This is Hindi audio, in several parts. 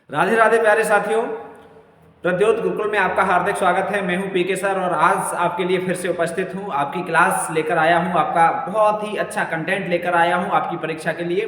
राधे राधे प्यारे साथियों, प्रद्योत गुरुकुल में आपका हार्दिक स्वागत है। मैं हूं पीके सर और आज आपके लिए फिर से उपस्थित हूं। आपकी क्लास लेकर आया हूं, आपका बहुत ही अच्छा कंटेंट लेकर आया हूं। आपकी परीक्षा के लिए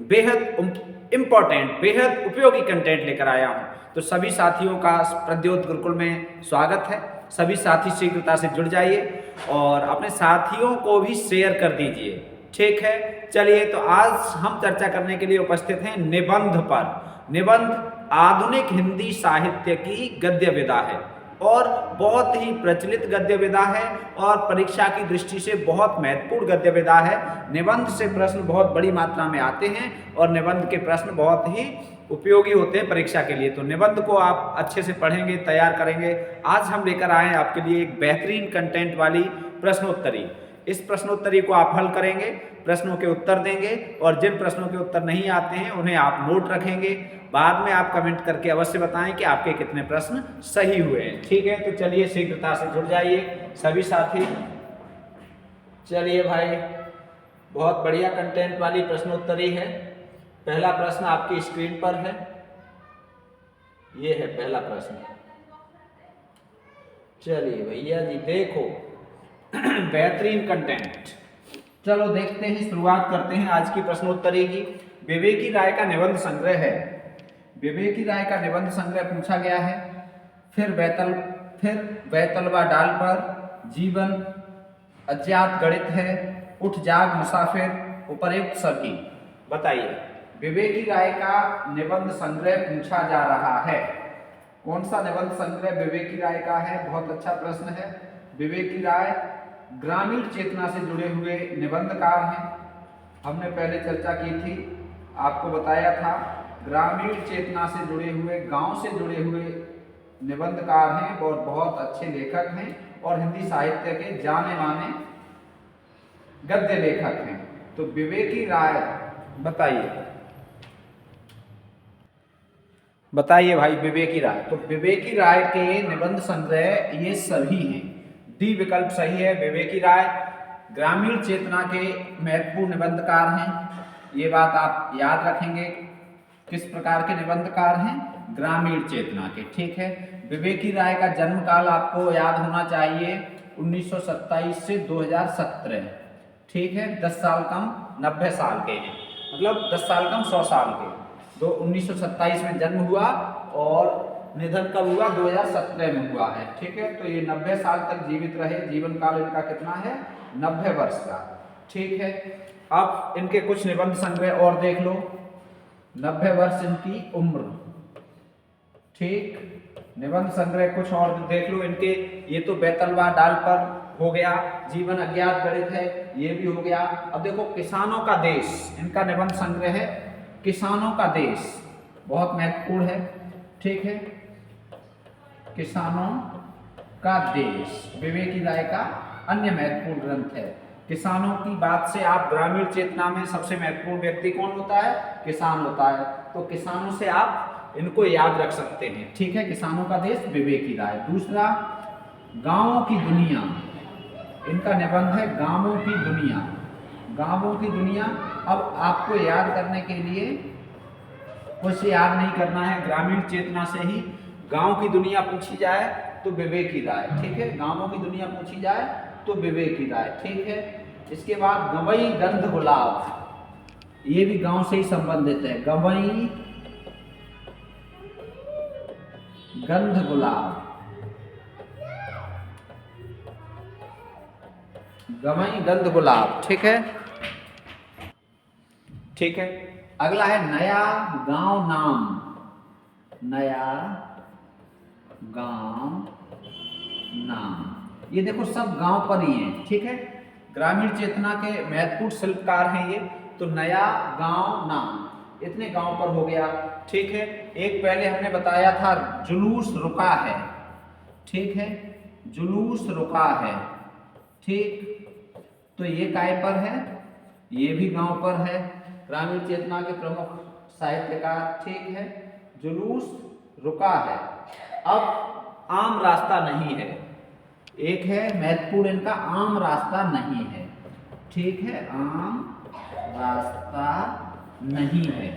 बेहद इम्पोर्टेंट, बेहद उपयोगी कंटेंट लेकर आया हूं। तो सभी साथियों का प्रद्योत गुरुकुल में स्वागत है। सभी साथी शीघ्रता से जुड़ जाइए और अपने साथियों को भी शेयर कर दीजिए। ठीक है, चलिए तो आज हम चर्चा करने के लिए उपस्थित हैं निबंध पर। निबंध आधुनिक हिंदी साहित्य की गद्य विधा है और बहुत ही प्रचलित गद्य विधा है और परीक्षा की दृष्टि से बहुत महत्वपूर्ण गद्य विधा है। निबंध से प्रश्न बहुत बड़ी मात्रा में आते हैं और निबंध के प्रश्न बहुत ही उपयोगी होते हैं परीक्षा के लिए। तो निबंध को आप अच्छे से पढ़ेंगे, तैयार करेंगे। आज हम लेकर आए हैं आपके लिए एक बेहतरीन कंटेंट वाली प्रश्नोत्तरी। इस प्रश्नोत्तरी को आप हल करेंगे, प्रश्नों के उत्तर देंगे और जिन प्रश्नों के उत्तर नहीं आते हैं उन्हें आप नोट रखेंगे। बाद में आप कमेंट करके अवश्य बताएं कि आपके कितने प्रश्न सही हुए हैं। ठीक है, तो चलिए शीघ्रता से जुड़ जाइए सभी साथी। चलिए भाई, बहुत बढ़िया कंटेंट वाली प्रश्नोत्तरी है। पहला प्रश्न आपकी स्क्रीन पर है, ये है पहला प्रश्न। चलिए भैया जी देखो, बेहतरीन कंटेंट। चलो देखते हैं, शुरुआत करते हैं आज की प्रश्नोत्तरी की। विवेकी राय का निबंध संग्रह है। विवेकी राय का निबंध संग्रह पूछा गया है। फिर बैतलवा डाल पर, जीवन, अज्ञात गणित है, उठ जाग मुसाफिर, उपर्युक्त सखी। बताइए, विवेकी राय का निबंध संग्रह पूछा जा रहा है। कौन सा निबंध संग्रह विवेकी राय का है? बहुत अच्छा प्रश्न है। विवेकी राय ग्रामीण चेतना से जुड़े हुए निबंधकार हैं। हमने पहले चर्चा की थी, आपको बताया था ग्रामीण चेतना से जुड़े हुए, गांव से जुड़े हुए निबंधकार हैं और बहुत अच्छे लेखक हैं और हिंदी साहित्य के जाने माने गद्य लेखक हैं। तो विवेकी राय, बताइए भाई विवेकी राय। तो विवेकी राय के निबंध संग्रह ये सभी हैं। डी विकल्प सही है। विवेकी राय ग्रामीण चेतना के महत्वपूर्ण निबंधकार हैं। ये बात आप याद रखेंगे। किस प्रकार के निबंधकार हैं? ग्रामीण चेतना के। ठीक है, विवेकी राय का जन्म काल आपको याद होना चाहिए 1927 से 2017। ठीक है, 10 साल कम 90 साल के हैं, मतलब 10 साल कम 100 साल के। तो 1927 में जन्म हुआ और निधन कब हुआ? 2017 में हुआ है। ठीक है, तो ये 90 साल तक जीवित रहे। जीवन काल इनका कितना है? 90 वर्ष का। ठीक है, अब इनके कुछ निबंध संग्रह और देख लो। 90 वर्ष इनकी उम्र। ठीक, निबंध संग्रह कुछ और देख लो इनके। ये तो बैतलवा डाल पर हो गया, जीवन अज्ञात गणित है, ये भी हो गया। अब देखो, किसानों का देश, इनका निबंध संग्रह है किसानों का देश, बहुत महत्वपूर्ण है। ठीक है, किसानों का देश विवेकी राय का अन्य महत्वपूर्ण ग्रंथ है। किसानों की बात से आप ग्रामीण चेतना में सबसे महत्वपूर्ण व्यक्ति कौन होता है? किसान होता है। तो किसानों से आप इनको याद रख सकते हैं। ठीक है, किसानों का देश विवेकी राय। दूसरा, गांवों की दुनिया, इनका निबंध है गांवों की दुनिया। गांवों की दुनिया, अब आपको याद करने के लिए कुछ याद नहीं करना है, ग्रामीण चेतना से ही गांव की दुनिया पूछी जाए तो विवेकी राय। ठीक है, गांवों की दुनिया पूछी जाए तो विवेकी राय। ठीक है, इसके बाद गवई गंध गुलाब, ये भी गांव से ही संबंधित है। गवई गंध गुलाब, गवई गंध गुलाब। ठीक है, ठीक है। अगला है नया गांव नाम। नया गांव नाम, ये देखो सब गांव पर ही है। ठीक है, ग्रामीण चेतना के महत्वपूर्ण शिल्पकार हैं ये। तो नया गांव नाम, इतने गांव पर हो गया। ठीक है, एक पहले हमने बताया था जुलूस रुका है। ठीक है, जुलूस रुका है। ठीक, तो ये काय पर है? ये भी गांव पर है। ग्रामीण चेतना के प्रमुख साहित्यकार। ठीक है, जुलूस रुका है। अब आम रास्ता नहीं है, एक है महत्वपूर्ण इनका, आम रास्ता नहीं है। ठीक है, आम रास्ता नहीं है।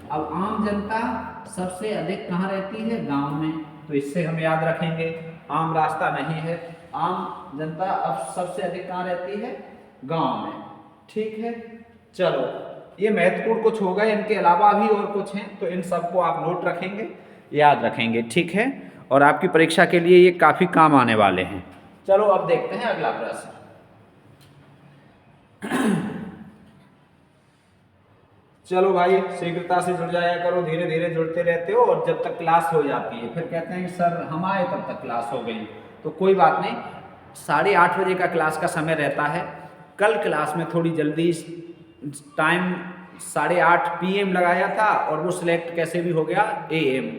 अब आम जनता सबसे अधिक कहाँ रहती है? गांव में। तो इससे हम याद रखेंगे, आम रास्ता नहीं है, आम जनता अब सबसे अधिक कहाँ रहती है? गांव में। ठीक है, चलो ये महत्वपूर्ण कुछ हो गए, इनके अलावा भी और कुछ हैं तो इन सबको आप नोट रखेंगे, याद रखेंगे। ठीक है, और आपकी परीक्षा के लिए ये काफ़ी काम आने वाले हैं। चलो अब देखते हैं अगला प्रश्न। चलो भाई शीघ्रता से जुड़ जाया करो, धीरे धीरे जुड़ते रहते हो और जब तक क्लास हो जाती है फिर कहते हैं कि सर हम आए तब तक क्लास हो गई। तो कोई बात नहीं, 8:30 बजे का क्लास का समय रहता है। कल क्लास में थोड़ी जल्दी टाइम 8:30 PM लगाया था और वो सिलेक्ट कैसे भी हो गया AM।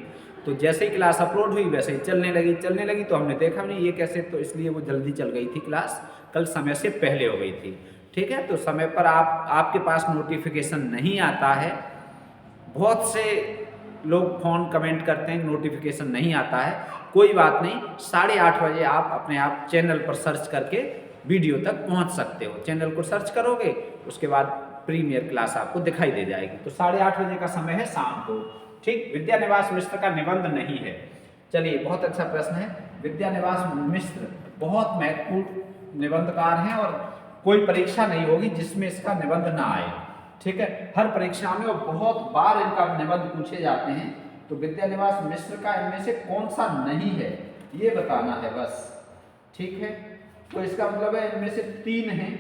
तो जैसे ही क्लास अपलोड हुई वैसे ही चलने लगी तो हमने देखा नहीं ये कैसे, तो इसलिए वो जल्दी चल गई थी क्लास, कल समय से पहले हो गई थी। ठीक है, तो समय पर आपके पास नोटिफिकेशन नहीं आता है। बहुत से लोग फ़ोन कमेंट करते हैं नोटिफिकेशन नहीं आता है, कोई बात नहीं, 8:30 बजे आप अपने आप चैनल पर सर्च करके वीडियो तक पहुंच सकते हो। चैनल को सर्च करोगे उसके बाद प्रीमियर क्लास आपको दिखाई दे जाएगी। तो 8:30 बजे का समय है शाम को। ठीक, विद्यानिवास मिश्र का निबंध नहीं है। चलिए, बहुत अच्छा प्रश्न है। विद्यानिवास मिश्र बहुत महत्वपूर्ण निबंधकार हैं और कोई परीक्षा नहीं होगी जिसमें इसका निबंध ना आए। ठीक है, हर परीक्षा में और बहुत बार इनका निबंध पूछे जाते हैं। तो विद्यानिवास मिश्र का इनमें से कौन सा नहीं है ये बताना है बस। ठीक है, तो इसका मतलब है इनमें से 3 हैं,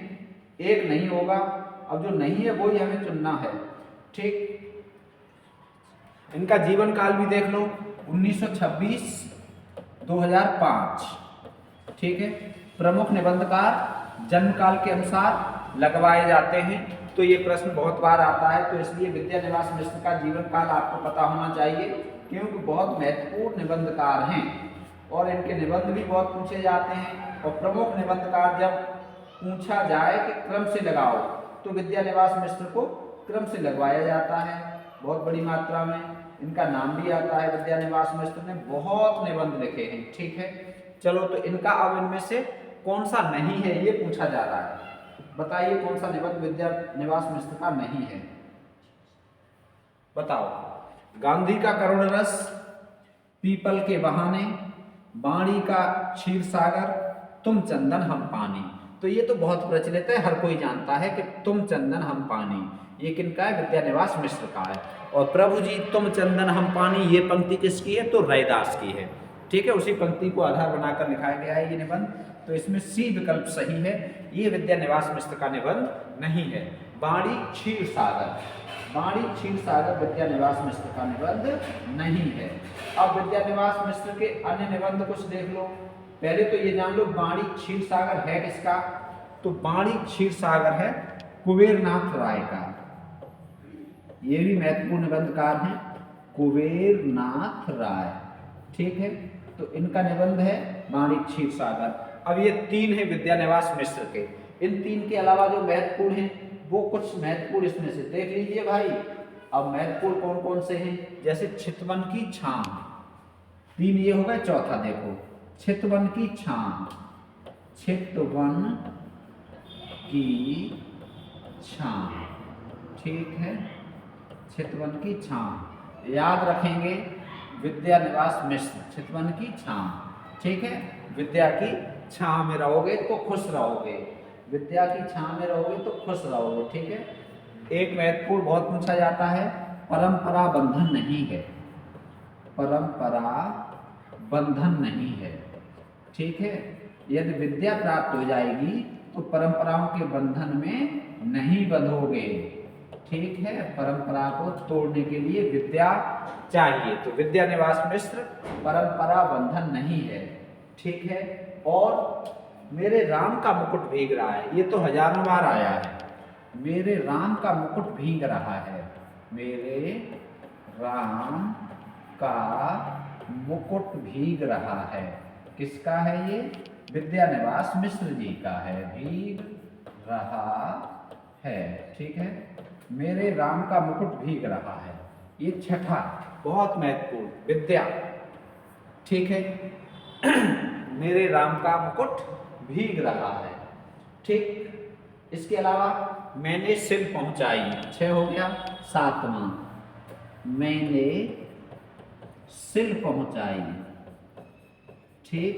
एक नहीं होगा। अब जो नहीं है वो ही हमें चुनना है। ठीक, इनका जीवन काल भी देख लो, 1926 2005। ठीक है, प्रमुख निबंधकार जन्म काल के अनुसार लगवाए जाते हैं। तो ये प्रश्न बहुत बार आता है, तो इसलिए विद्यानिवास मिश्र का जीवन काल आपको पता होना चाहिए, क्योंकि बहुत महत्वपूर्ण निबंधकार हैं और इनके निबंध भी बहुत पूछे जाते हैं। और प्रमुख निबंधकार जब पूछा जाए कि क्रम से लगाओ तो विद्यानिवास मिश्र को क्रम से लगवाया जाता है बहुत बड़ी मात्रा में। इनका नाम भी आता है, विद्यानिवास मिश्र ने बहुत निबंध लिखे हैं। ठीक है, चलो तो इनका अब इनमें से कौन सा नहीं है ये पूछा जा रहा है। बताइए कौन सा निबंध विद्यानिवास मिश्र का नहीं है, बताओ। गांधी का करुण रस, पीपल के बहाने, वाणी का क्षीर सागर, तुम चंदन हम पानी। तो ये तो बहुत प्रचलित है, हर कोई जानता है कि तुम चंदन हम पानी ये किनका है? विद्यानिवास मिश्र का है। और प्रभु जी तुम चंदन हम पानी ये पंक्ति किसकी है? तो रैदास की है। ठीक है, उसी पंक्ति को आधार बनाकर लिखाया गया है ये निबंध। तो इसमें C विकल्प सही है, ये विद्यानिवास मिश्र का निबंध नहीं है। वाणी क्षीर सागर, वाणी क्षीर सागर विद्यानिवास मिश्र का निबंध नहीं है। अब विद्यानिवास मिश्र के अन्य निबंध कुछ देख लो। पहले तो ये जान लो वाणी क्षीर सागर है किसका? तो वाणी क्षीर सागर है कुबेरनाथ राय का। ये भी महत्वपूर्ण निबंधकार हैं, कुबेरनाथ राय। ठीक है, तो इनका निबंध है वाणी क्षीर सागर। अब ये 3 है विद्यानिवास मिश्र के। इन 3 के अलावा जो महत्वपूर्ण हैं वो कुछ महत्वपूर्ण इसमें से देख लीजिए भाई। अब महत्वपूर्ण कौन कौन से हैं? जैसे चितवन की छांव, 3 ये हो गए। चौथा देखो, चितवन की छांव, चितवन की छांव। ठीक है, चितवन की छांव याद रखेंगे, विद्यानिवास मिश्र, चितवन की छांव। ठीक है, विद्या की छांव में रहोगे तो खुश रहोगे, विद्या की छांव में रहोगे तो खुश रहोगे। ठीक है, एक महत्वपूर्ण बहुत पूछा जाता है, परंपरा बंधन नहीं है, परंपरा बंधन नहीं है। ठीक है, यदि विद्या प्राप्त हो जाएगी तो परंपराओं के बंधन में नहीं बंधोगे। ठीक है, परंपरा को तोड़ने के लिए विद्या चाहिए। तो विद्यानिवास मिश्र परंपरा बंधन नहीं है। ठीक है, और मेरे राम का मुकुट भीग रहा है, ये तो हजारों बार आया है। मेरे राम का मुकुट भीग रहा है, मेरे राम का मुकुट भीग रहा है, किसका है ये? विद्यानिवास मिश्र जी का है, भीग रहा है। ठीक है, मेरे राम का मुकुट भीग रहा है, ये छठा बहुत महत्वपूर्ण, विद्या। ठीक है, मेरे राम का मुकुट भीग रहा है। ठीक, इसके अलावा मैंने सिल पहुंचाई, 6 हो गया। 7वां, मैंने सिल पहुंचाई, ठीक,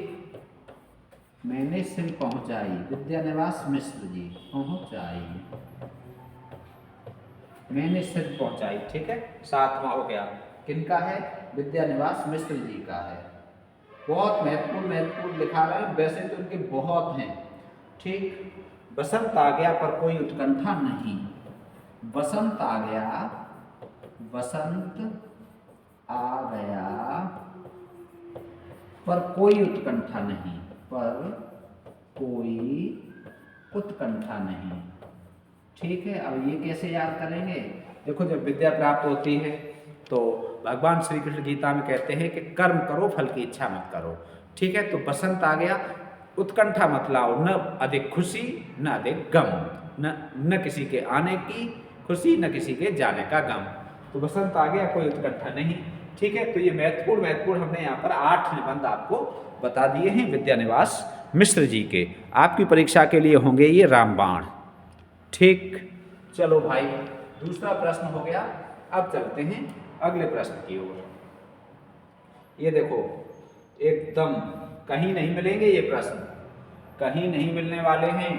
मैंने सिल पहुंचाई, विद्यानिवास मिश्र जी, पहुंचाई, मैंने सिल पहुंचाई, ठीक है। सातवां हो गया, किनका है? विद्यानिवास मिश्र जी का है। बहुत महत्वपूर्ण महत्वपूर्ण लिखा रहे हैं, वैसे तो उनके बहुत हैं, ठीक। बसंत आ गया पर कोई उत्कंठा नहीं, बसंत आ गया, बसंत आ गया पर कोई उत्कंठा नहीं, पर कोई उत्कंठा नहीं, ठीक है। अब ये कैसे याद करेंगे? देखो, जब विद्या प्राप्त होती है तो भगवान श्री कृष्ण गीता में कहते हैं कि कर्म करो, फल की इच्छा मत करो, ठीक है। तो बसंत आ गया, उत्कंठा मत लाओ, न अधिक खुशी न अधिक गम, न किसी के आने की खुशी न किसी के जाने का गम। तो बसंत आ गया, कोई उत्कंठा नहीं, ठीक है। तो ये महत्वपूर्ण महत्वपूर्ण हमने यहाँ पर 8 निबंध आपको बता दिए हैं विद्यानिवास मिश्र जी के। आपकी परीक्षा के लिए होंगे ये रामबाण, ठीक। चलो भाई, दूसरा प्रश्न हो गया। अब चलते हैं अगले प्रश्न की ओर। ये देखो, एकदम कहीं नहीं मिलेंगे ये प्रश्न, कहीं नहीं मिलने वाले हैं,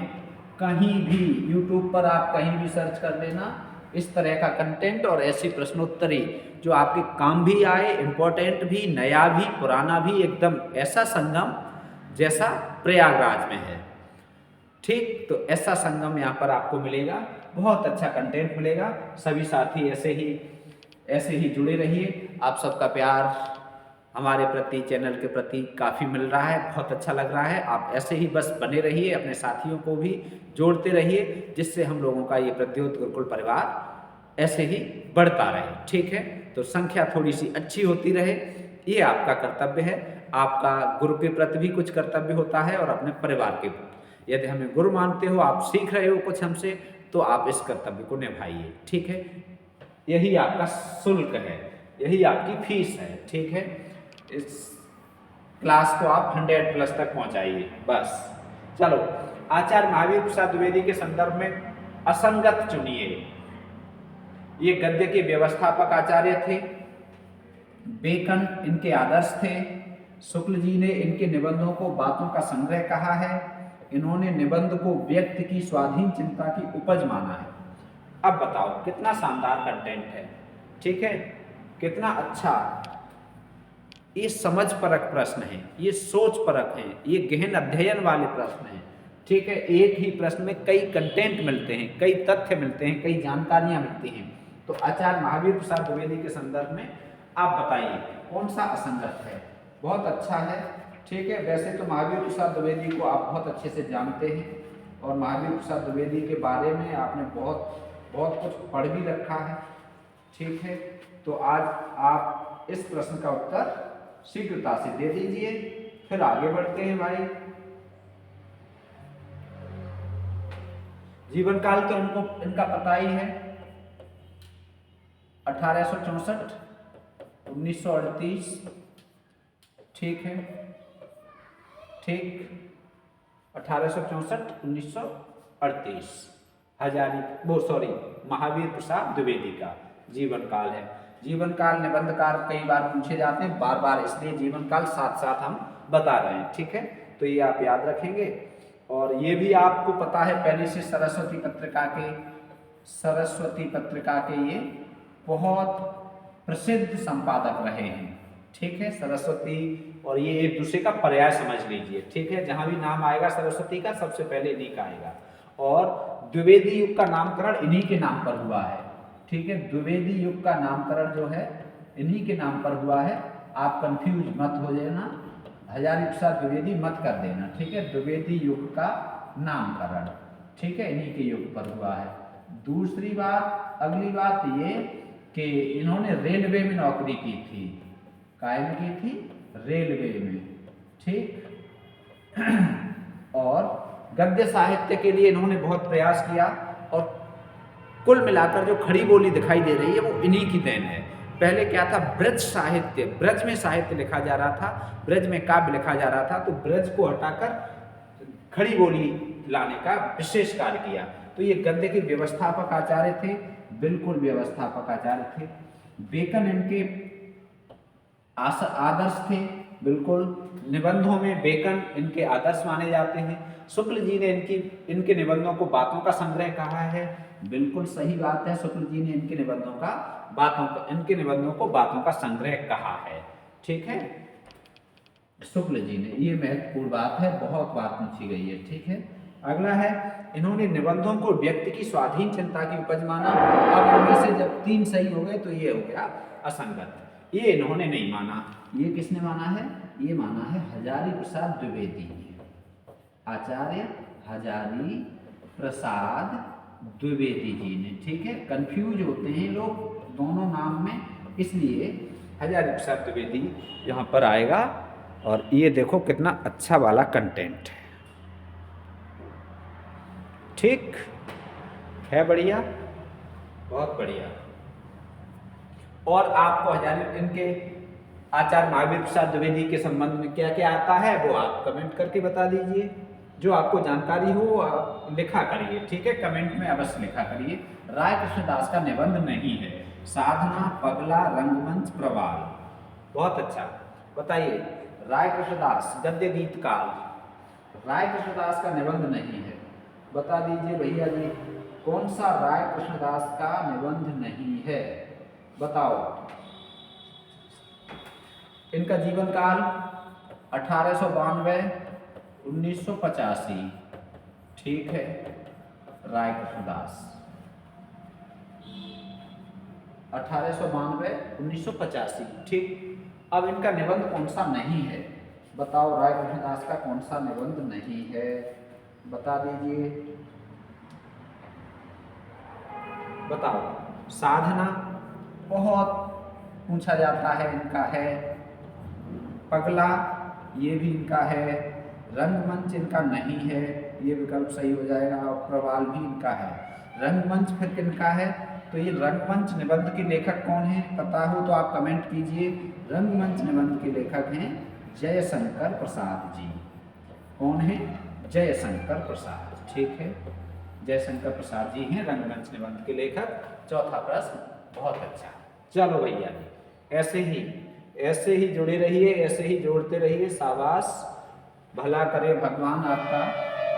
कहीं भी YouTube पर आप कहीं भी सर्च कर लेना इस तरह का कंटेंट और ऐसी प्रश्नोत्तरी जो आपके काम भी आए, इम्पोर्टेंट भी, नया भी, पुराना भी, एकदम ऐसा संगम जैसा प्रयागराज में है, ठीक। तो ऐसा संगम यहाँ पर आपको मिलेगा, बहुत अच्छा कंटेंट मिलेगा। सभी साथी ऐसे ही जुड़े रहिए। आप सबका प्यार हमारे प्रति, चैनल के प्रति काफ़ी मिल रहा है, बहुत अच्छा लग रहा है। आप ऐसे ही बस बने रहिए, अपने साथियों को भी जोड़ते रहिए, जिससे हम लोगों का ये प्रद्योत गुरुकुल परिवार ऐसे ही बढ़ता रहे, ठीक है। तो संख्या थोड़ी सी अच्छी होती रहे, ये आपका कर्तव्य है। आपका गुरु के प्रति भी कुछ कर्तव्य होता है और अपने परिवार के प्रति। यदि हमें गुरु मानते हो, आप सीख रहे हो कुछ हमसे, तो आप इस कर्तव्य को निभाइए, ठीक है। यही आपका शुल्क है, यही आपकी फीस है, ठीक है। इस क्लास को आप 100+ तक पहुंचाइए, बस। चलो, आचार्य महावीर प्रसाद द्विवेदी के संदर्भ में असंगत चुनिए। ये गद्य के व्यवस्थापक आचार्य थे, बेकन इनके आदर्श थे। शुक्ल जी ने इनके निबंधों को बातों का संग्रह कहा है। इन्होंने निबंध को व्यक्ति की स्वाधीन चिंता की उपज माना है। अब बताओ, कितना शानदार कंटेंट है, ठीक है, कितना अच्छा। ये समझ परक प्रश्न है, ये सोच परक है, ये गहन अध्ययन वाले प्रश्न हैं, ठीक है। एक ही प्रश्न में कई कंटेंट मिलते हैं, कई तथ्य मिलते हैं, कई जानकारियां मिलती हैं। तो आचार्य महावीर प्रसाद द्विवेदी के संदर्भ में आप बताइए कौन सा असंगत है? बहुत अच्छा है, ठीक है। वैसे तो महावीर प्रसाद द्विवेदी को आप बहुत अच्छे से जानते हैं और महावीर प्रसाद द्विवेदी के बारे में आपने बहुत कुछ पढ़ भी रखा है, ठीक है। तो आज आप इस प्रश्न का उत्तर शीघ्रता से दे दीजिए, फिर आगे बढ़ते हैं भाई। जीवन काल तो इनका पता ही है, 1864, 1938, ठीक है, ठीक, 1864, 1938 महावीर प्रसाद द्विवेदी का जीवन काल है। जीवन काल निबंधकार कई बार पूछे जाते हैं, बार बार, इसलिए जीवन काल साथ साथ हम बता रहे हैं, ठीक है। तो ये आप याद रखेंगे। और ये भी आपको पता है पहले से, सरस्वती पत्रिका के ये बहुत प्रसिद्ध संपादक रहे हैं, ठीक है। सरस्वती और ये एक दूसरे का पर्याय समझ लीजिए, ठीक है। जहां भी नाम आएगा सरस्वती का, सबसे पहले इन्हीं का आएगा। और द्विवेदी युग का नामकरण इन्हीं के नाम पर हुआ है, ठीक है। द्विवेदी युग का नामकरण जो है इन्हीं के नाम पर हुआ है। आप कंफ्यूज मत हो जाना, हजारी प्रसाद द्विवेदी मत कर देना, ठीक है। द्विवेदी युग का नामकरण, ठीक है, इन्हीं के युग पर हुआ है। दूसरी बात, अगली बात ये कि इन्होंने रेलवे में नौकरी की थी, कायम की थी रेलवे में, ठीक। और गद्य साहित्य के लिए इन्होंने बहुत प्रयास किया और कुल मिलाकर जो खड़ी बोली दिखाई दे रही है वो इन्हीं की देन है। पहले क्या था, ब्रज साहित्य, ब्रज में साहित्य लिखा जा रहा था, ब्रज में काव्य लिखा जा रहा था, तो ब्रज को हटाकर खड़ी बोली लाने का विशेष कार्य किया। तो ये गद्य के व्यवस्थापक आचार्य थे, बिल्कुल व्यवस्थापक आचार्य थे। बेकन इनके आदर्श थे, बिल्कुल निबंधों में बेकन इनके आदर्श माने जाते हैं। शुक्ल जी ने इनके निबंधों को बातों का संग्रह कहा है, बिल्कुल सही बात है। शुक्ल जी ने इनके निबंधों को बातों का संग्रह कहा है, ठीक है। शुक्ल जी ने, ये महत्वपूर्ण बात है, बहुत बात पूछी गई है, ठीक है। अगला है, इन्होंने निबंधों को व्यक्ति की स्वाधीन चिंता की उपज माना। अब इनमें से जब 3 सही हो गए तो ये हो गया असंगत, ये इन्होंने नहीं माना। ये किसने माना है? ये माना है हजारी प्रसाद द्विवेदी, आचार्य हजारी प्रसाद द्विवेदी जी ने, ठीक है। कंफ्यूज होते हैं लोग दोनों नाम में, इसलिए हजारी प्रसाद द्विवेदी यहाँ पर आएगा। और ये देखो कितना अच्छा वाला कंटेंट है, ठीक है, बढ़िया, बहुत बढ़िया। और आपको इनके आचार्य महावीर प्रसाद द्विवेदी के संबंध में क्या क्या आता है वो आप कमेंट करके बता दीजिए। जो आपको जानकारी हो आप लिखा करिए, ठीक है, कमेंट में अवश्य लिखा करिए। राय कृष्णदास का निबंध नहीं है। साधना, पगला, रंगमंच, प्रवाल, बहुत अच्छा। बताइए, राय कृष्णदास गद्य गीत काल, राय कृष्णदास का निबंध नहीं है, बता दीजिए भैया जी, कौन सा राय कृष्णदास का निबंध नहीं है, बताओ। इनका जीवन काल 1892 1985, ठीक है, राय कृष्णदास 1892 1985, ठीक। अब इनका निबंध कौन सा नहीं है, बताओ, राय कृष्णदास का कौन सा निबंध नहीं है, बता दीजिए, बताओ। साधना बहुत पूछा जाता है, इनका है। पगला, ये भी इनका है। रंगमंच इनका नहीं है, ये विकल्प सही हो जाएगा। और प्रवाल भी इनका है। रंगमंच फिर किनका है? तो ये रंगमंच निबंध के लेखक कौन है, पता हो तो आप कमेंट कीजिए। रंगमंच निबंध के लेखक हैं जयशंकर प्रसाद जी। कौन है? जयशंकर प्रसाद, ठीक है, जयशंकर प्रसाद जी हैं रंगमंच निबंध के लेखक। चौथा प्रश्न, बहुत अच्छा। चलो भैया, ऐसे ही जुड़े रहिए, ऐसे ही जोड़ते रहिए, शाबाश, भला करे भगवान आपका,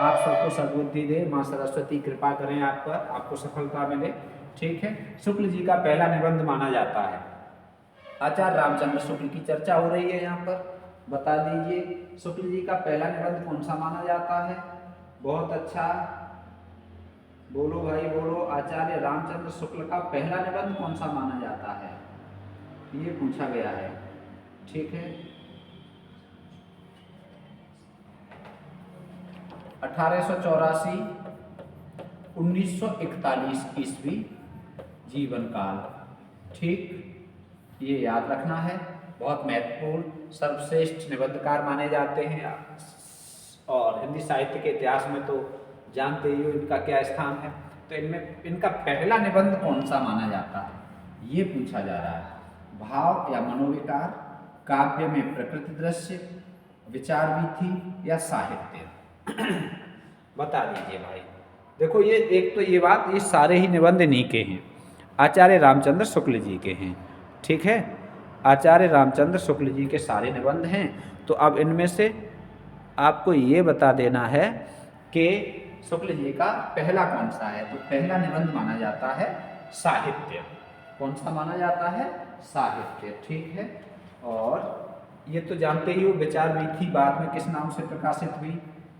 आप सबको सद्बुद्धि दे, माँ सरस्वती कृपा करें आप पर, आपको सफलता मिले, ठीक है। शुक्ल जी का पहला निबंध माना जाता है। आचार्य रामचंद्र शुक्ल की चर्चा हो रही है यहाँ पर, बता दीजिए शुक्ल जी का पहला निबंध कौन सा माना जाता है। बहुत अच्छा, बोलो भाई बोलो। आचार्य रामचंद्र शुक्ल का पहला निबंध कौन सा माना जाता है, ये पूछा गया है, ठीक है। 1884 1941 ईस्वी जीवन काल, ठीक, ये याद रखना है, बहुत महत्वपूर्ण। सर्वश्रेष्ठ निबंधकार माने जाते हैं, और हिंदी साहित्य के इतिहास में तो जानते ही हो इनका क्या स्थान है। तो इनमें इनका पहला निबंध कौन सा माना जाता है, ये पूछा जा रहा है। भाव या मनोविकार, काव्य में प्रकृति दृश्य, विचार वीथी या साहित्य, बता दीजिए भाई। देखो, ये एक तो ये बात, ये सारे ही निबंध इन्हीं के हैं, आचार्य रामचंद्र शुक्ल जी के हैं, ठीक है, आचार्य रामचंद्र शुक्ल जी के सारे निबंध हैं। तो अब इनमें से आपको ये बता देना है कि शुक्ल जी का पहला कौन सा है। तो पहला निबंध माना जाता है साहित्य। कौन सा माना जाता है? साहित्य, ठीक है। और ये तो जानते ही हो, विचार वीथी बाद में किस नाम से प्रकाशित हुई,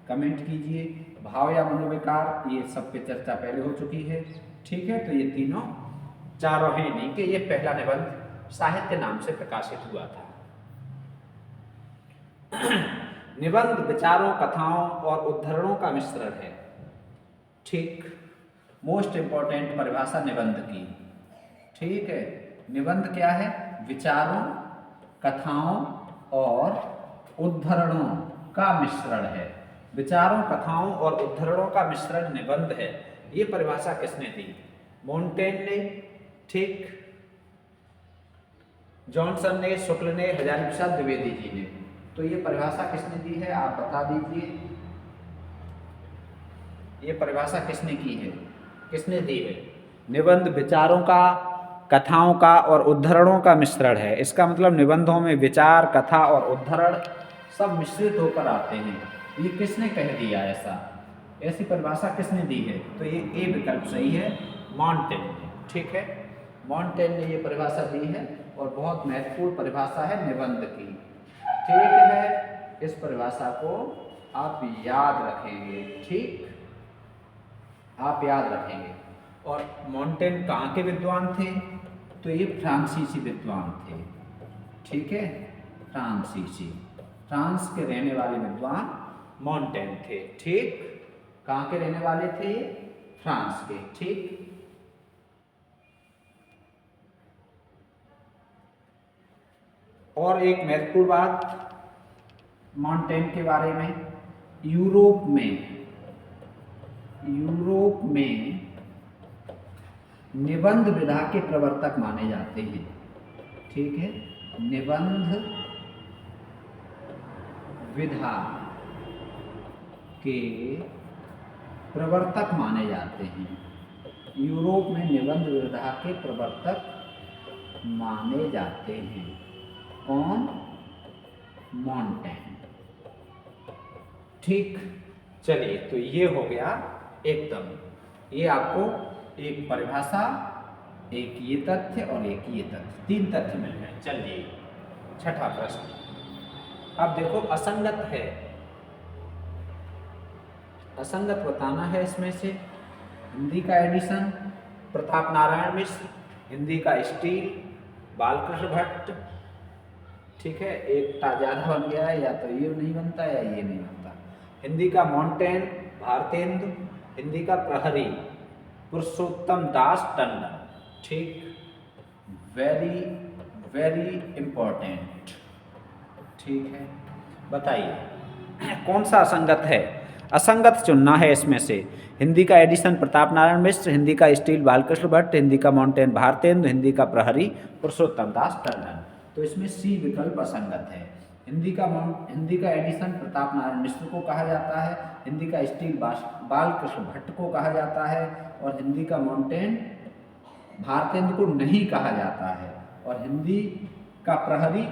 कमेंट कीजिए। भाव या मनोविकार, ये सब पे चर्चा पहले हो चुकी है, ठीक है। तो ये तीनों चारों हैं नहीं कि ये पहला निबंध साहित्य नाम से प्रकाशित हुआ था। निबंध विचारों, कथाओं और उद्धरणों का मिश्रण है, ठीक, मोस्ट इंपॉर्टेंट परिभाषा निबंध की, ठीक है। निबंध क्या है? विचारों, कथाओं और उद्धरणों का मिश्रण है। विचारों, कथाओं और उद्धरणों का मिश्रण निबंध है। ये परिभाषा किसने दी? मोंटेन ने, ठीक, जॉनसन ने, शुक्ल ने, हजारी प्रसाद द्विवेदी जी ने। तो ये परिभाषा किसने दी है, आप बता दीजिए। ये परिभाषा किसने की है, किसने दी है? निबंध विचारों का, कथाओं का और उद्धरणों का मिश्रण है। इसका मतलब निबंधों में विचार, कथा और उद्धरण सब मिश्रित होकर आते हैं। ये किसने कह दिया ऐसा, ऐसी परिभाषा किसने दी है? तो ये ए विकल्प सही है, मॉन्टेन ने। ठीक है, मॉन्टेन ने ये परिभाषा दी है और बहुत महत्वपूर्ण परिभाषा है निबंध की। ठीक है, इस परिभाषा को आप याद रखेंगे। ठीक, आप याद रखेंगे। और मॉन्टेन कहाँ के विद्वान थे? तो ये फ्रांसीसी विद्वान थे। ठीक है, फ्रांसीसी, फ्रांस के रहने वाले विद्वान मॉन्टेन थे। ठीक, कहाँ के रहने वाले थे? फ्रांस के। ठीक, और एक महत्वपूर्ण बात मॉन्टेन के बारे में, यूरोप में निबंध विधा के प्रवर्तक माने जाते हैं। ठीक है, निबंध विधा के प्रवर्तक माने जाते हैं। यूरोप में निबंध विधा के प्रवर्तक माने जाते हैं। कौन? मॉन्टेन। ठीक, चलिए, तो ये हो गया एकदम, ये आपको एक परिभाषा, एक ये तथ्य और एक ये तथ्य, 3 तथ्य मिल गए। चलिए, छठा प्रश्न। अब देखो, असंगत है, असंगत बताना है इसमें से। हिंदी का एडिशन प्रताप नारायण मिश्र, हिंदी का स्टील बालकृष्ण भट्ट। ठीक है, एक ज़्यादा बन गया है, या तो ये नहीं बनता या ये नहीं बनता। हिंदी का मॉन्टेन भारतेंदु, हिंदी का प्रहरी पुरुषोत्तम दास टंडन। ठीक, वेरी वेरी इंपॉर्टेंट। ठीक है, बताइए कौन सा असंगत है? असंगत चुनना है इसमें से। हिंदी का एडिशन प्रताप नारायण मिश्र, हिंदी का स्टील बालकृष्ण भट्ट, हिंदी का मॉन्टेन भारतेंदु, हिंदी का प्रहरी पुरुषोत्तम दास टंडन। तो इसमें सी विकल्प असंगत है। हिंदी का एडिशन प्रताप नारायण मिश्र को कहा जाता है, हिंदी का स्टील बालकृष्ण भट्ट को कहा जाता है, और हिंदी का मॉन्टेन भारतेंदु को नहीं कहा जाता है, और हिंदी का प्रहरी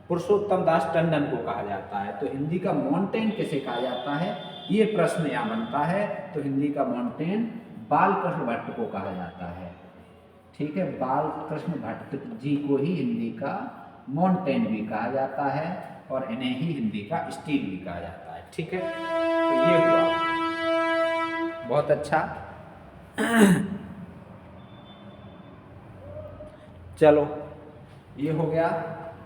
पुरुषोत्तम दास टंडन को कहा जाता है। तो हिंदी का मॉन्टेन किसे कहा जाता है, ये प्रश्न यहाँ बनता है। तो हिंदी का मॉन्टेन बालकृष्ण भट्ट को कहा जाता है। ठीक है, बालकृष्ण भट्ट जी को ही हिंदी का मॉन्टेन भी कहा जाता है, और इन्हें ही हिंदी का स्टील भी कहा जाता है। ठीक है, तो ये हुआ, बहुत अच्छा। चलो, ये हो गया।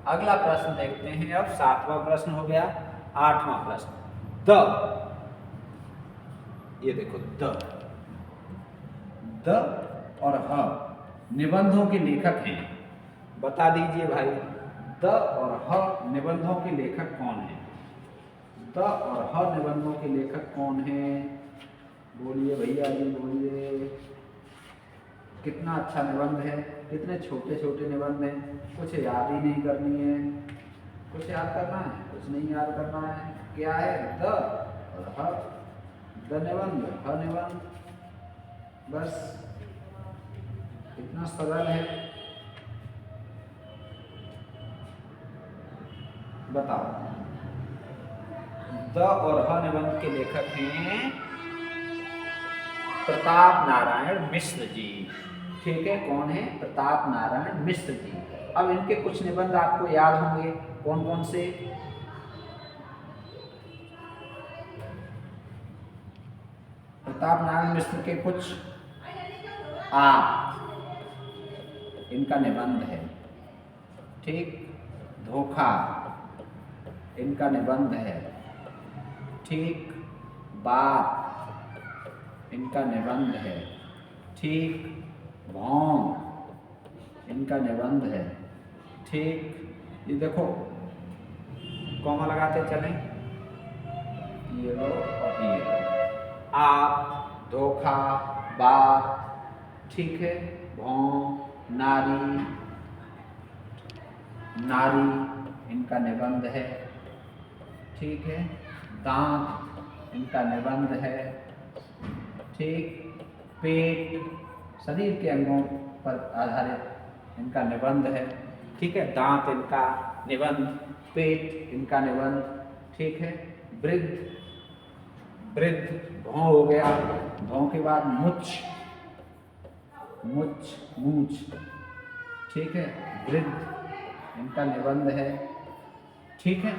अगला प्रश्न देखते हैं। अब 7वां प्रश्न हो गया। 8वां प्रश्न, द, ये देखो, द और ह निबंधों के लेखक हैं। बता दीजिए भाई, द और ह निबंधों के लेखक कौन हैं? द और ह निबंधों के लेखक कौन हैं? बोलिए भैया जी, बोलिए। कितना अच्छा निबंध है, कितने छोटे छोटे निबंध हैं। कुछ याद ही नहीं करनी है, कुछ याद करना है, कुछ नहीं याद करना है। क्या है? द और ह, द निबंध, ह निबंध, बस इतना सरल है। बताओ, द और ह निबंध के लेखक हैं प्रताप नारायण मिश्र जी। ठीक है, कौन है? प्रताप नारायण मिश्र जी। अब इनके कुछ निबंध आपको याद होंगे, कौन कौन से? प्रताप नारायण मिश्र के कुछ आप, इनका निबंध है। ठीक, धोखा, इनका निबंध है। ठीक, बात, इनका निबंध है। ठीक, भौं, इनका निबंध है। ठीक, ये देखो, कॉमा लगाते चलें, ये लो और ये लो, आप, धोखा, बात, ठीक है, भौं, नारी, नारी, इनका निबंध है। ठीक है, दांत, इनका निबंध है। ठीक, पेट, शरीर के अंगों पर आधारित इनका निबंध है, ठीक है। दांत इनका निबंध, पेट इनका निबंध, ठीक है। वृद्ध, वृद्ध भौं हो गया, भौं के बाद मुछ, मुछ मूछ, ठीक है। वृद्ध इनका निबंध है, ठीक है।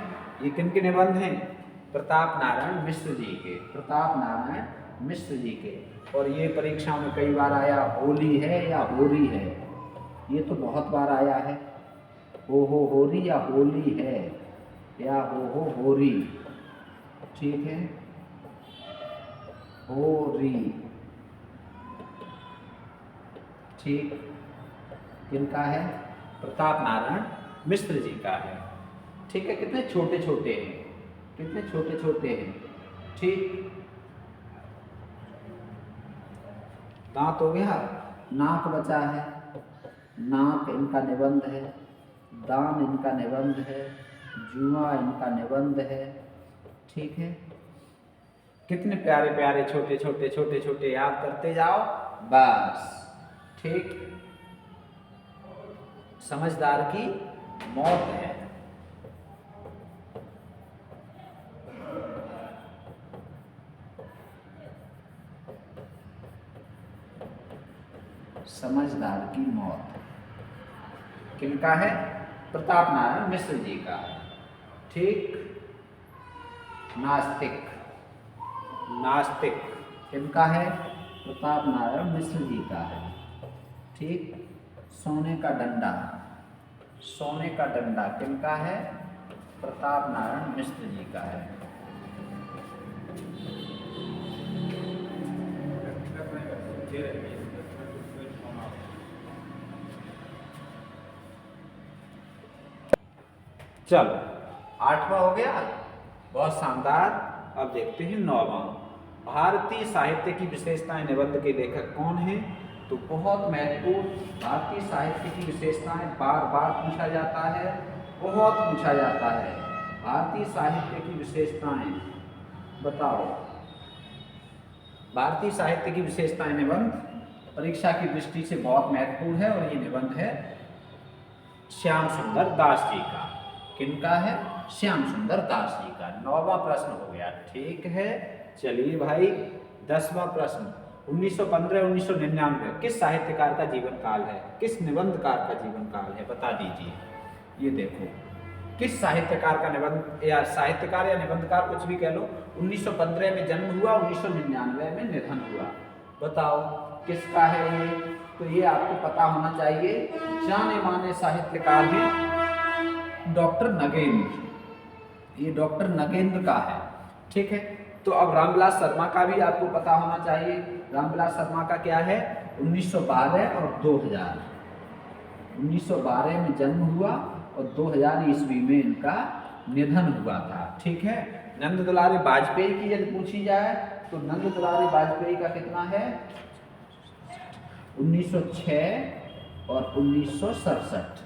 ये किनके निबंध हैं? प्रताप नारायण मिश्र जी के, प्रताप नारायण मिश्र जी के। और ये परीक्षा में कई बार आया, होली है या होरी है, ये तो बहुत बार आया है। हो होरी या होली है, या हो होरी, ठीक है। होरी, ठीक, किनका है? प्रताप नारायण मिश्र जी का है, ठीक है। कितने छोटे छोटे हैं, कितने छोटे छोटे हैं, ठीक। दांत हो गया, नाक बचा है, नाक इनका निबंध है, दान इनका निबंध है, जुआ इनका निबंध है, ठीक है। कितने प्यारे प्यारे छोटे छोटे छोटे छोटे, याद करते जाओ बस, ठीक। समझदार की मौत है, समझदार की मौत किनका है? प्रताप नारायण मिश्र जी का, ठीक। नास्तिक, नास्तिक किनका है? प्रताप नारायण मिश्र जी का है, ठीक। सोने का डंडा, सोने का डंडा किनका है? प्रताप नारायण मिश्र जी का है। चलो, 8वां हो गया, बहुत शानदार। अब देखते हैं 9वां। भारतीय साहित्य की विशेषताएं निबंध के लेखक कौन हैं? तो बहुत महत्वपूर्ण, भारतीय साहित्य की विशेषताएं बार बार पूछा जाता है, बहुत पूछा जाता है। भारतीय साहित्य की विशेषताएं बताओ। भारतीय साहित्य की विशेषताएं निबंध परीक्षा की दृष्टि से बहुत महत्वपूर्ण है, और ये निबंध है श्याम सुंदर दास जी का। किनका है? श्याम सुंदर दास जी का। 9वां प्रश्न हो गया, ठीक है। चलिए भाई, 10वां प्रश्न, 1915-1999 किस साहित्यकार का जीवन काल है? किस निबंधकार का जीवन काल है, बता दीजिए। ये देखो, किस साहित्यकार का निबंध, या साहित्यकार या निबंधकार कुछ भी कह लो। 1915 में जन्म हुआ, 1999 में निधन हुआ। बताओ किसका है ये? तो ये आपको पता होना चाहिए। जाने माने साहित्यकार हैं डॉक्टर नगेंद्र, ये डॉक्टर नगेंद्र का है, ठीक है। तो अब रामविलास शर्मा का भी आपको पता होना चाहिए। रामविलास शर्मा का क्या है? 1912 और 2000। 1912 में जन्म हुआ और 2000 ईस्वी में इनका निधन हुआ था, ठीक है। नंद दुलारे वाजपेयी की यदि पूछी जाए तो नंद दुलारे वाजपेयी का कितना है? 1906 और 1967,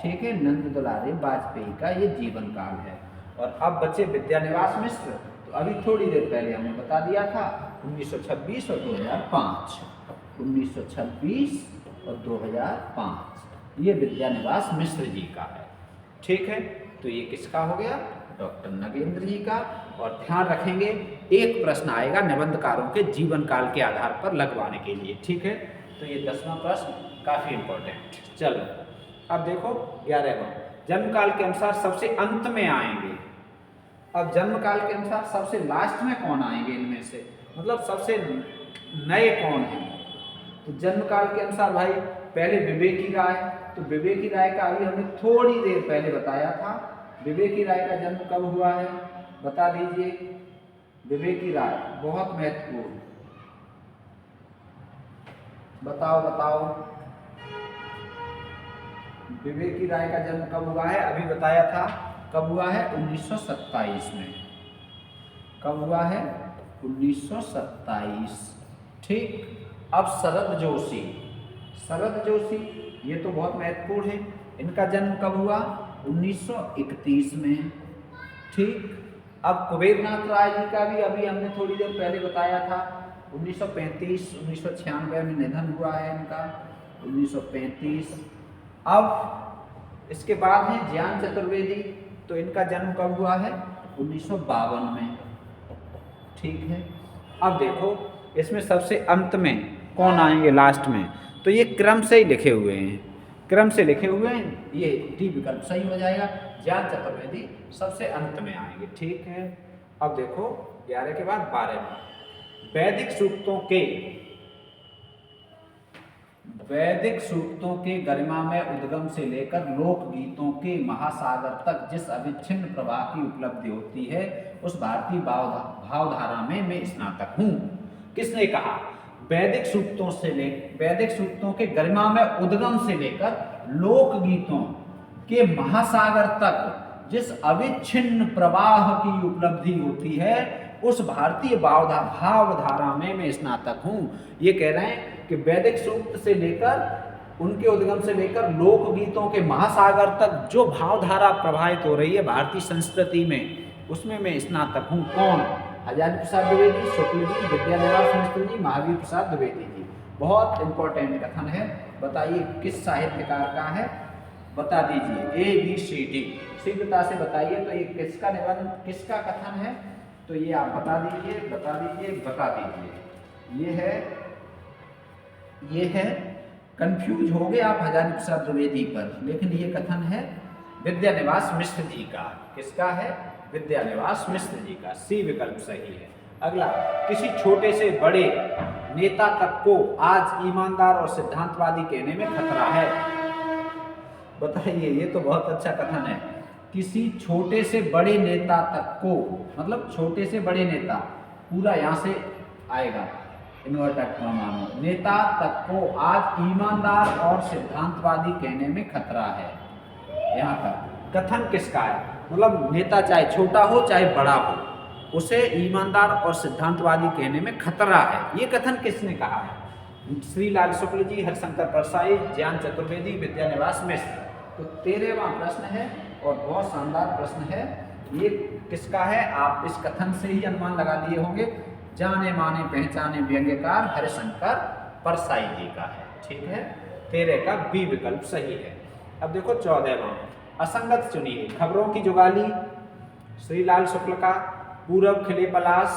ठीक है। नंद दुलारे वाजपेयी का ये जीवन काल है। और अब बचे विद्यानिवास मिश्र, तो अभी थोड़ी देर पहले हमने बता दिया था 1926 और 2005। 1926 और 2005 ये विद्यानिवास मिश्र जी का है, ठीक है। तो ये किसका हो गया? डॉक्टर नगेंद्र जी का। और ध्यान रखेंगे, एक प्रश्न आएगा निबंधकारों के जीवन काल के आधार पर लगवाने के लिए, ठीक है। तो ये 10वां प्रश्न काफी इंपॉर्टेंट। चलो अब देखो 11वां, जन्म काल के अनुसार सबसे अंत में आएंगे। अब जन्म काल के अनुसार सबसे लास्ट में कौन आएंगे इनमें से, मतलब सबसे नए कौन हैं? तो जन्म काल के अनुसार भाई पहले विवेकी राय, तो विवेकी राय का अभी हमने थोड़ी देर पहले बताया था। विवेकी राय का जन्म कब हुआ है, बता दीजिए। विवेकी राय बहुत महत्वपूर्ण, बताओ बताओ। विवेकी राय का जन्म कब हुआ है? अभी बताया था, कब हुआ है? 1927 में। कब हुआ है? 1927, ठीक। अब शरद जोशी, शरद जोशी ये तो बहुत महत्वपूर्ण है। इनका जन्म कब हुआ? 1931 में, ठीक। अब कुबेरनाथ राय जी का भी अभी हमने थोड़ी देर पहले बताया था, 1935, 1996 में निधन हुआ है इनका। 1935 अब इसके बाद है ज्ञान चतुर्वेदी। तो इनका जन्म कब हुआ है? 1952 में। ठीक है, अब देखो इसमें सबसे अंत में कौन आएंगे लास्ट में? तो ये क्रम से ही लिखे हुए हैं, क्रम से लिखे हुए हैं, ये डी विकल्प सही हो जाएगा। ज्ञान चतुर्वेदी सबसे अंत में आएंगे। ठीक है, अब देखो 11 के बाद 12 वैदिक सूक्तों के गरिमामय उद्गम से लेकर लोकगीतों के महासागर तक जिस अविच्छिन्न प्रवाह की उपलब्धि होती है उस भारतीय भावधारा में मैं स्नातक हूँ। किसने कहा? वैदिक सूक्तों के गरिमामय उद्गम से लेकर लोकगीतों के महासागर तक जिस अविच्छिन्न प्रवाह की उपलब्धि होती है उस भारतीय भावधारा में मैं स्नातक हूँ। ये कह रहे हैं कि वैदिक सूक्त से लेकर उनके उद्गम से लेकर लोकगीतों के महासागर तक जो भावधारा प्रभावित हो रही है भारतीय संस्कृति में, उसमें मैं स्नातक हूँ। कौन? आचार्य प्रसाद द्विवेदी, शुक्ल जी, विद्यानिवास मिश्र जी, महावीर प्रसाद द्विवेदी जी। बहुत इंपॉर्टेंट कथन है। बताइए किस साहित्यकार का है? बता दीजिए। ABCD शीघ्रता से बताइए। तो ये किसका निबंध, किसका कथन है? तो ये आप बता दीजिए। ये है कंफ्यूज हो गए आप आचार्य प्रसाद द्विवेदी पर, लेकिन ये कथन है विद्यानिवास मिश्र जी का। किसका है? विद्यानिवास मिश्र जी का। सी विकल्प सही है। अगला, किसी छोटे से बड़े नेता तक को आज ईमानदार और सिद्धांतवादी कहने में खतरा है। बताइए, ये तो बहुत अच्छा कथन है। किसी छोटे से बड़े नेता तक को, मतलब छोटे से बड़े नेता, पूरा यहाँ से आएगा इन्वर्टेड कॉमा में, नेता तक को आज ईमानदार और सिद्धांतवादी कहने में खतरा है। यहाँ तक कथन किसका है? मतलब नेता चाहे छोटा हो चाहे बड़ा हो, उसे ईमानदार और सिद्धांतवादी कहने में खतरा है। ये कथन किसने कहा है? श्रीलाल शुक्ल जी, हरिशंकर परसाई, ज्ञान चतुर्वेदी, विद्यानिवास मिश्र। तो 13वां प्रश्न है और बहुत शानदार प्रश्न है। ये किसका है? आप इस कथन से ही अनुमान लगा लिए होंगे। जाने माने पहचाने व्यंग्यकार हरिशंकर परसाई जी का है। ठीक है, 13 का बी विकल्प सही है। अब देखो 14वां, असंगत चुनिए। खबरों की जुगाली श्रीलाल शुक्ल का, पूरब खिले पलाश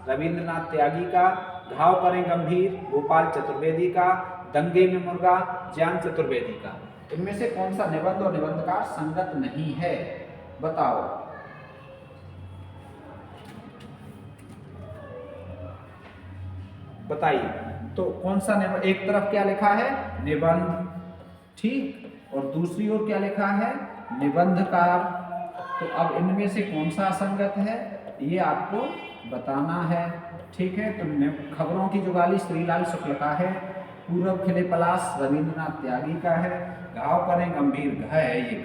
रविंद्रनाथ त्यागी का, घाव करें गंभीर गोपाल चतुर्वेदी का, दंगे में मुर्गा ज्ञान चतुर्वेदी का। इनमें से कौन सा निबंध और निबंधकार संगत नहीं है? बताओ। बताइए तो कौन सा निबंध? एक तरफ क्या लिखा है? निबंध, ठीक, और दूसरी ओर क्या लिखा है? निबंधकार। तो अब इनमें से कौन सा असंगत है ये आपको बताना है। ठीक है, तो खबरों की जुगाली श्रीलाल शुक्ल का है, पूरब खिले पलाश रविंद्रनाथ त्यागी का है, घाव करें गंभीर, घ है ये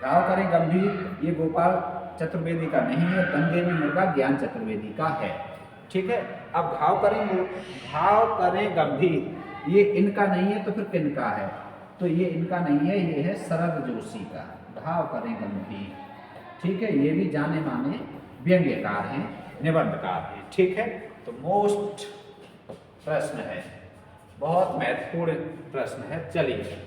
घाव करें गंभीर ये गोपाल चतुर्वेदी का नहीं है, दंगे में मुर्गा ज्ञान चतुर्वेदी का है। ठीक है, अब घाव करें गंभीर ये इनका नहीं है, तो फिर किनका है? तो ये इनका नहीं है, ये है शरद जोशी का, घाव करें गंभीर। ठीक है, ये भी जाने माने व्यंग्यकार हैं, निबंधकार हैं। ठीक है, तो मोस्ट प्रश्न है, बहुत महत्वपूर्ण प्रश्न है। चलिए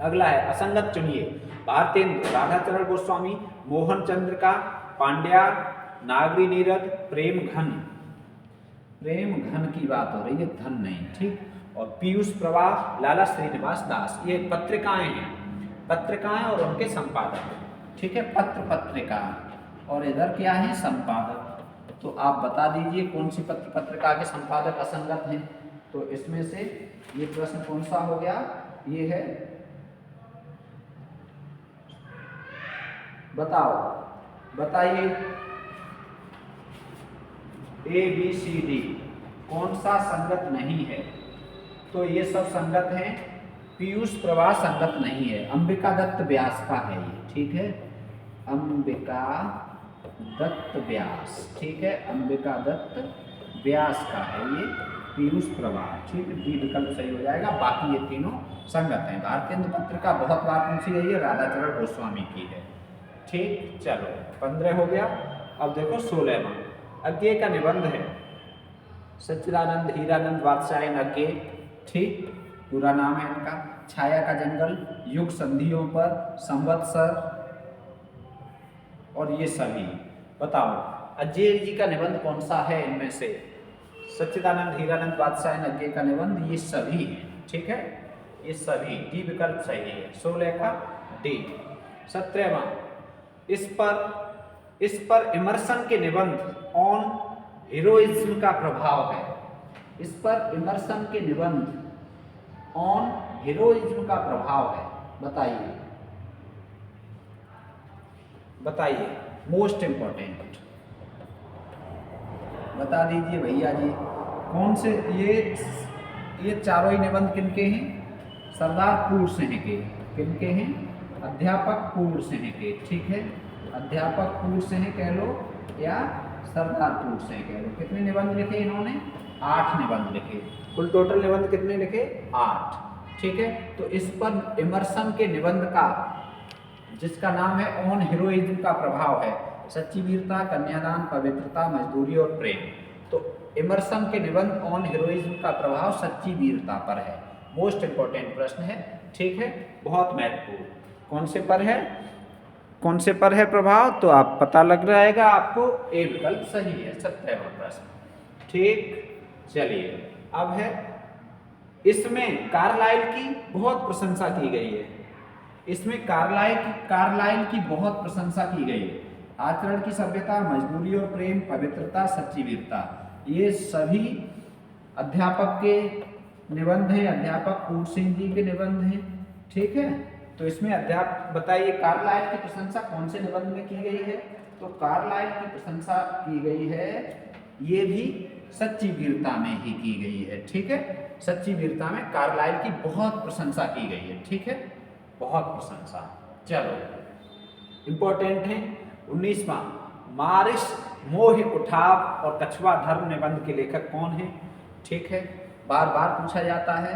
अगला है असंगत चुनिए। भारतेंद्र, राधाचरण गोस्वामी, मोहन चंद्रिका, पांड्या, नागरी नीरद, प्रेम घन की बात हो रही है, धन नहीं। ठीक, और पीयूष प्रवाह, लाला श्रीनिवास दास। ये पत्रिकाएं और उनके संपादक। ठीक है, पत्रिका, और इधर क्या है? संपादक। तो आप बता दीजिए कौन सी पत्रिका के संपादक असंगत हैं। तो इसमें से ये प्रश्न कौन सा हो गया? ये है, बताइए ABCD कौन सा संगत नहीं है? तो ये सब संगत हैं। पीयूष प्रवाह संगत नहीं है, अंबिका दत्त व्यास का है ये। ठीक है, अंबिका दत्त व्यास। ठीक है, अंबिका दत्त व्यास का है ये पीयूष प्रवाह। ठीक है, डी विकल्प सही हो जाएगा। बाकी ये तीनों संगत हैं। भारतेंद्र पत्रिका बहुत बार पूछी गई है, राधाचरण गोस्वामी की है। ठीक, चलो 15 हो गया। अब देखो 16वां, अज्ञे का निबंध है। सच्चिदानंद हीरानंद वात्स्यायन अज्ञे, ठीक, पूरा नाम है इनका। छाया का जंगल, युग संधियों पर, संवत्सर और ये सभी। बताओ अजय जी का निबंध कौन सा है इनमें से? सच्चिदानंद हीरानंद बादशाह नग्गे का निबंध ये सभी है। ठीक है, ये सभी, डी विकल्प सही है। 16 का डी। 17वां, इस पर इमर्सन के निबंध ऑन हीरोइज्म का प्रभाव है। इस पर इमर्सन के निबंध ऑन हीरोइज्म का प्रभाव है। बताइए बताइए, मोस्ट इंपॉर्टेंट बता दीजिए भैया जी। कौन से ये चारों ही निबंध किनके हैं? सरदार पूर्ण सिंह के। किनके हैं? अध्यापक पूर्ण सिंह के। ठीक है, अध्यापक पूर्ण सिंह कह लो या सरदार पूर्ण सिंह कह लो। कितने निबंध लिखे इन्होंने? 8 निबंध लिखे। कुल टोटल निबंध कितने लिखे? 8। ठीक है, तो इस पर इमर्सन के निबंध का, जिसका नाम है ऑन हीरोइज्म का प्रभाव है, सच्ची वीरता, कन्यादान, पवित्रता, मजदूरी और प्रेम। तो इमर्सन के निबंध ऑन हीरोइज्म का प्रभाव सच्ची वीरता पर है। मोस्ट इंपॉर्टेंट प्रश्न है। ठीक है, बहुत महत्वपूर्ण। कौन से पर है? कौन से पर है प्रभाव? तो आप पता लग जाएगा आपको। ए विकल्प सही है। 70वां प्रश्न। ठीक, चलिए अब है, इसमें कार्लाइल की बहुत प्रशंसा की गई है। इसमें कार्लाइल की बहुत प्रशंसा की गई है। आचरण की सभ्यता, मजदूरी और प्रेम, पवित्रता, सच्ची वीरता, ये सभी अध्यापक के निबंध हैं। अध्यापक पूर्ण सिंह जी के निबंध हैं। ठीक है, तो इसमें बताइए कार्लाइल की प्रशंसा कौन से निबंध में की गई है? तो कार्लाइल की प्रशंसा की गई है, ये भी सच्ची वीरता में ही की गई है। ठीक है, सच्ची वीरता में कार्लाइल की बहुत प्रशंसा की गई है। ठीक है, बहुत प्रशंसा। चलो इंपॉर्टेंट है। 19वां, मारिस, मोह उठाव और कछुआ धर्म निबंध के लेखक कौन है? ठीक है, बार बार पूछा जाता है।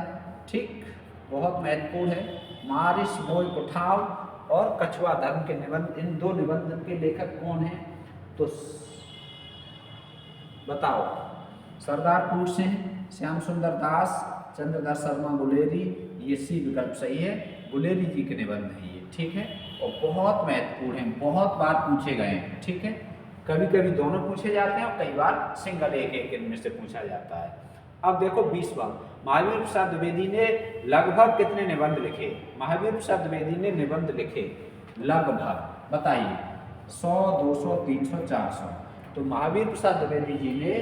ठीक, बहुत महत्वपूर्ण है। मारिस, मोह उठाव और कछुआ धर्म के निबंध, इन 2 निबंध के लेखक कौन है? तो बताओ। सरदार पूर्ण सिंह, श्याम सुंदर दास, चंद्रदास शर्मा गुलेरी, ये सी विकल्प सही है। गुलेरी जी के निबंध है ये। ठीक है, और बहुत महत्वपूर्ण है, बहुत बार पूछे गए हैं। ठीक है, कभी कभी दोनों पूछे जाते हैं और कई बार सिंगल एक इनमें से पूछा जाता है। अब देखो 20वां, महावीर प्रसाद द्विवेदी ने लगभग कितने निबंध लिखे? महावीर प्रसाद द्विवेदी ने निबंध लिखे लगभग, बताइए 100, 200, 300, 400। तो महावीर प्रसाद द्विवेदी जी ने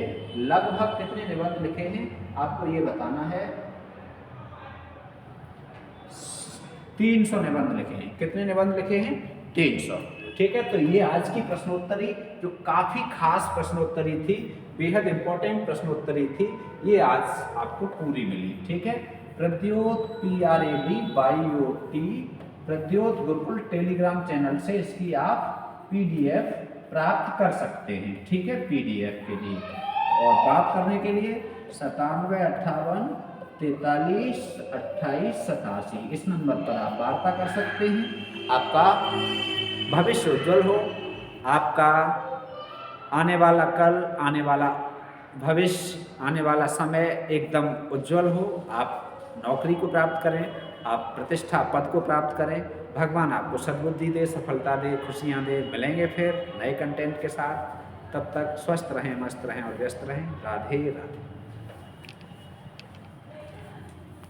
लगभग कितने निबंध लिखे हैं? आपको ये बताना है। 300 निबंध लिखे हैं। कितने निबंध लिखे हैं? 300। ठीक है, तो ये आज की प्रश्नोत्तरी, जो काफी खास प्रश्नोत्तरी थी, बेहद इंपॉर्टेंट प्रश्नोत्तरी थी, ये आज आपको पूरी मिली। ठीक है, Pradyot PRADYOT Pradyot Gurukul Telegram channel से इसकी आप PDF प्राप्त कर सकते हैं। ठीक है, PDF के लिए, और प्राप्त करने के लिए 97 58 43 28 87 इस नंबर पर आप वार्ता कर सकते हैं। आपका भविष्य उज्जवल हो, आपका आने वाला कल, आने वाला भविष्य, आने वाला समय एकदम उज्जवल हो। आप नौकरी को प्राप्त करें, आप प्रतिष्ठा पद को प्राप्त करें। भगवान आपको सद्बुद्धि दे, सफलता दे, खुशियाँ दे। मिलेंगे फिर नए कंटेंट के साथ। तब तक स्वस्थ रहें, मस्त रहें और व्यस्त रहें। राधे राधे।